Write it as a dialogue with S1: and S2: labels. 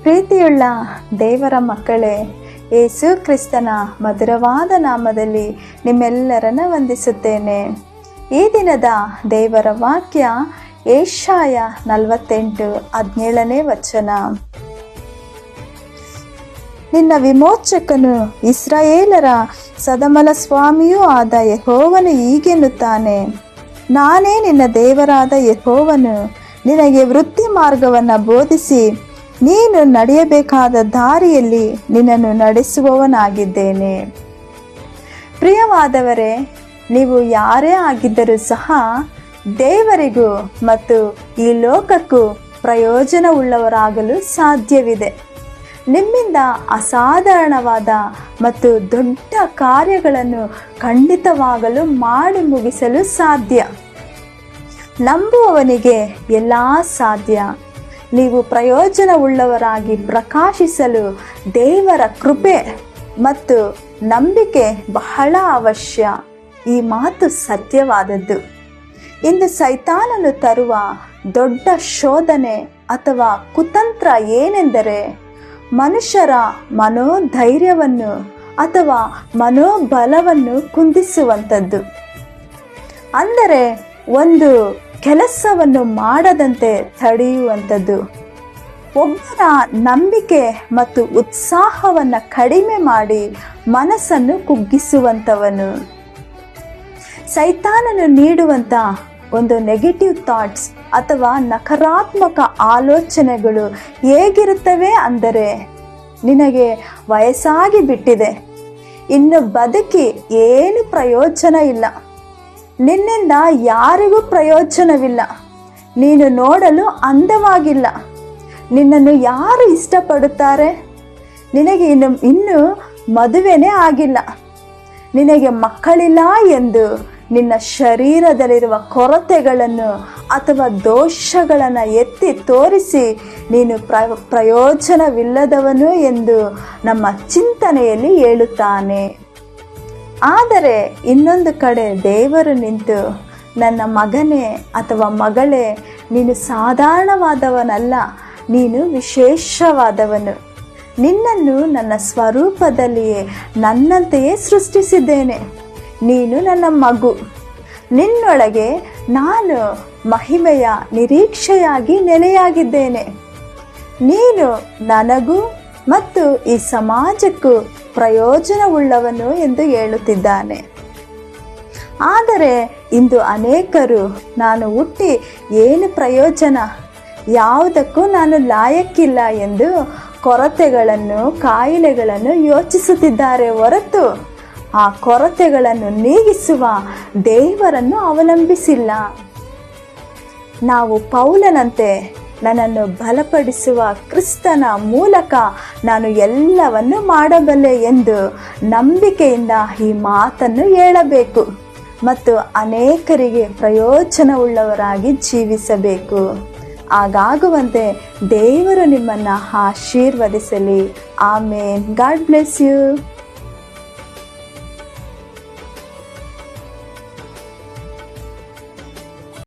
S1: ಪ್ರೀತಿಯುಳ್ಳ ದೇವರ ಮಕ್ಕಳೇ, ಯೇಸು ಕ್ರಿಸ್ತನ ಮಧುರವಾದ ನಾಮದಲ್ಲಿ ನಿಮ್ಮೆಲ್ಲರನ್ನ ವಂದಿಸುತ್ತೇನೆ. ಈ ದಿನದ ದೇವರ ವಾಕ್ಯ ಯೆಶಾಯ 48:17 ವಚನ. ನಿನ್ನ ವಿಮೋಚಕನು ಇಸ್ರಾಯೇಲರ ಸದಮಲ ಸ್ವಾಮಿಯೂ ಆದ ಯೆಹೋವನು ಹೀಗೆನ್ನುತ್ತಾನೆ, ನಾನೇ ನಿನ್ನ ದೇವರಾದ ಯೆಹೋವನು, ನಿನಗೆ ವೃತ್ತಿ ಮಾರ್ಗವನ್ನು ಬೋಧಿಸಿ ನೀನು ನಡೆಯಬೇಕಾದ ದಾರಿಯಲ್ಲಿ ನಿನ್ನನ್ನು ನಡೆಸುವವನಾಗಿದ್ದೇನೆ. ಪ್ರಿಯವಾದವರೇ, ನೀವು ಯಾರೇ ಆಗಿದ್ದರೂ ಸಹ ದೇವರಿಗೂ ಮತ್ತು ಈ ಲೋಕಕ್ಕೂ ಪ್ರಯೋಜನವುಳ್ಳವರಾಗಲು ಸಾಧ್ಯವಿದೆ. ನಿಮ್ಮಿಂದ ಅಸಾಧಾರಣವಾದ ಮತ್ತು ದೊಡ್ಡ ಕಾರ್ಯಗಳನ್ನು ಖಂಡಿತವಾಗಲು ಮಾಡಿ ಮುಗಿಸಲು ಸಾಧ್ಯ. ನಂಬುವವನಿಗೆ ಎಲ್ಲ ಸಾಧ್ಯ. ನೀವು ಪ್ರಯೋಜನವುಳ್ಳವರಾಗಿ ಪ್ರಕಾಶಿಸಲು ದೇವರ ಕೃಪೆ ಮತ್ತು ನಂಬಿಕೆ ಬಹಳ ಅವಶ್ಯ. ಈ ಮಾತು ಸತ್ಯವಾದದ್ದು. ಇಂದು ಸೈತಾನನು ತರುವ ದೊಡ್ಡ ಶೋಧನೆ ಅಥವಾ ಕುತಂತ್ರ ಏನೆಂದರೆ ಮನುಷ್ಯರ ಮನೋಧೈರ್ಯವನ್ನು ಅಥವಾ ಮನೋಬಲವನ್ನು ಕುಂದಿಸುವಂಥದ್ದು. ಅಂದರೆ ಒಂದು ಕೆಲಸವನ್ನು ಮಾಡದಂತೆ ತಡೆಯುವಂಥದ್ದು. ಒಬ್ಬರ ನಂಬಿಕೆ ಮತ್ತು ಉತ್ಸಾಹವನ್ನು ಕಡಿಮೆ ಮಾಡಿ ಮನಸ್ಸನ್ನು ಕುಗ್ಗಿಸುವಂಥವನು. ಸೈತಾನನು ನೀಡುವಂಥ ಒಂದು ನೆಗೆಟಿವ್ ಥಾಟ್ಸ್ ಅಥವಾ ನಕಾರಾತ್ಮಕ ಆಲೋಚನೆಗಳು ಹೇಗಿರುತ್ತವೆ ಅಂದರೆ, ನಿನಗೆ ವಯಸ್ಸಾಗಿ ಬಿಟ್ಟಿದೆ, ಇನ್ನು ಬದುಕಿ ಏನು ಪ್ರಯೋಜನ ಇಲ್ಲ, ನಿನ್ನಿಂದ ಯಾರಿಗೂ ಪ್ರಯೋಜನವಿಲ್ಲ, ನೀನು ನೋಡಲು ಅಂದವಾಗಿಲ್ಲ, ನಿನ್ನನ್ನು ಯಾರು ಇಷ್ಟಪಡುತ್ತಾರೆ, ನಿನಗೆ ಇನ್ನು ಮದುವೆನೇ ಆಗಿಲ್ಲ, ನಿನಗೆ ಮಕ್ಕಳಿಲ್ಲ ಎಂದು ನಿನ್ನ ಶರೀರದಲ್ಲಿರುವ ಕೊರತೆಗಳನ್ನು ಅಥವಾ ದೋಷಗಳನ್ನು ಎತ್ತಿ ತೋರಿಸಿ ನೀನು ಪ್ರಯೋಜನವಿಲ್ಲದವನು ಎಂದು ನಮ್ಮ ಚಿಂತನೆಯಲ್ಲಿ ಹೇಳುತ್ತಾನೆ. ಆದರೆ ಇನ್ನೊಂದು ಕಡೆ ದೇವರು ನಿಂತು, ನನ್ನ ಮಗನೇ ಅಥವಾ ಮಗಳೇ, ನೀನು ಸಾಧಾರಣವಾದವನಲ್ಲ, ನೀನು ವಿಶೇಷವಾದವನು, ನಿನ್ನನ್ನು ನನ್ನ ಸ್ವರೂಪದಲ್ಲಿಯೇ ನನ್ನಂತೆಯೇ ಸೃಷ್ಟಿಸಿದ್ದೇನೆ, ನೀನು ನನ್ನ ಮಗು, ನಿನ್ನೊಳಗೆ ನಾನು ಮಹಿಮೆಯ ನಿರೀಕ್ಷೆಯಾಗಿ ನೆಲೆಯಾಗಿದ್ದೇನೆ, ನೀನು ನನಗೂ ಮತ್ತು ಈ ಸಮಾಜಕ್ಕೂ ಪ್ರಯೋಜನವುಳ್ಳವನು ಎಂದು ಹೇಳುತ್ತಿದ್ದಾನೆ. ಆದರೆ ಇಂದು ಅನೇಕರು ನಾನು ಹುಟ್ಟಿ ಏನು ಪ್ರಯೋಜನ, ಯಾವುದಕ್ಕೂ ನಾನು ಲಾಯಕ್ಕಿಲ್ಲ ಎಂದು ಕೊರತೆಗಳನ್ನು ಕಾಯಿಲೆಗಳನ್ನು ಯೋಚಿಸುತ್ತಿದ್ದಾರೆ ಹೊರತು ಆ ಕೊರತೆಗಳನ್ನು ನೀಗಿಸುವ ದೇವರನ್ನು ಅವಲಂಬಿಸಿಲ್ಲ. ನಾವು ಪೌಲನಂತೆ ನನ್ನನ್ನು ಬಲಪಡಿಸುವ ಕ್ರಿಸ್ತನ ಮೂಲಕ ನಾನು ಎಲ್ಲವನ್ನು ಮಾಡಬಲ್ಲೆ ಎಂದು ನಂಬಿಕೆಯಿಂದ ಈ ಮಾತನ್ನು ಹೇಳಬೇಕು ಮತ್ತು ಅನೇಕರಿಗೆ ಪ್ರಯೋಜನವುಳ್ಳವರಾಗಿ ಜೀವಿಸಬೇಕು. ಹಾಗಾಗುವಂತೆ ದೇವರು ನಿಮ್ಮನ್ನು ಆಶೀರ್ವದಿಸಲಿ. ಆಮೇನ್. God bless you.